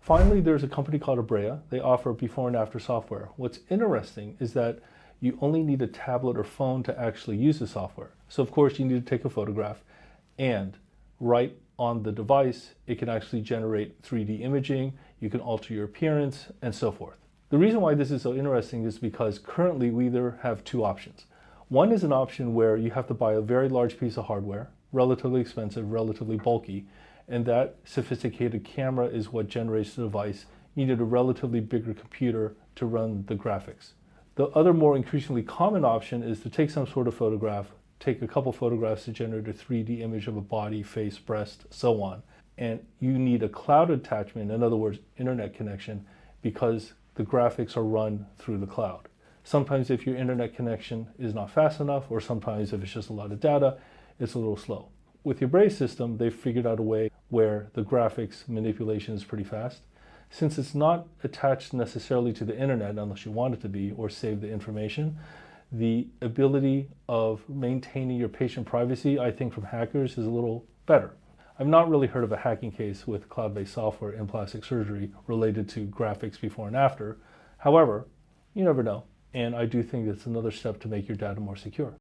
Finally, there's a company called Arbrea. They offer before and after software. What's interesting is that you only need a tablet or phone to actually use the software. So of course you need to take a photograph, and right on the device, it can actually generate 3D imaging, you can alter your appearance, and so forth. The reason why this is so interesting is because currently we either have two options. One is an option where you have to buy a very large piece of hardware, relatively expensive, relatively bulky, and that sophisticated camera is what generates the device. You need a relatively bigger computer to run the graphics. The other more increasingly common option is to take some sort of photograph, take a couple photographs to generate a 3D image of a body, face, breast, so on. And you need a cloud attachment, in other words, internet connection, because the graphics are run through the cloud. Sometimes if your internet connection is not fast enough, or sometimes if it's just a lot of data, it's a little slow. With your Arbrea system, they've figured out a way where the graphics manipulation is pretty fast. Since it's not attached necessarily to the internet unless you want it to be or save the information, the ability of maintaining your patient privacy, I think, from hackers is a little better. I've not really heard of a hacking case with cloud-based software in plastic surgery related to graphics before and after. However, you never know, and I do think it's another step to make your data more secure.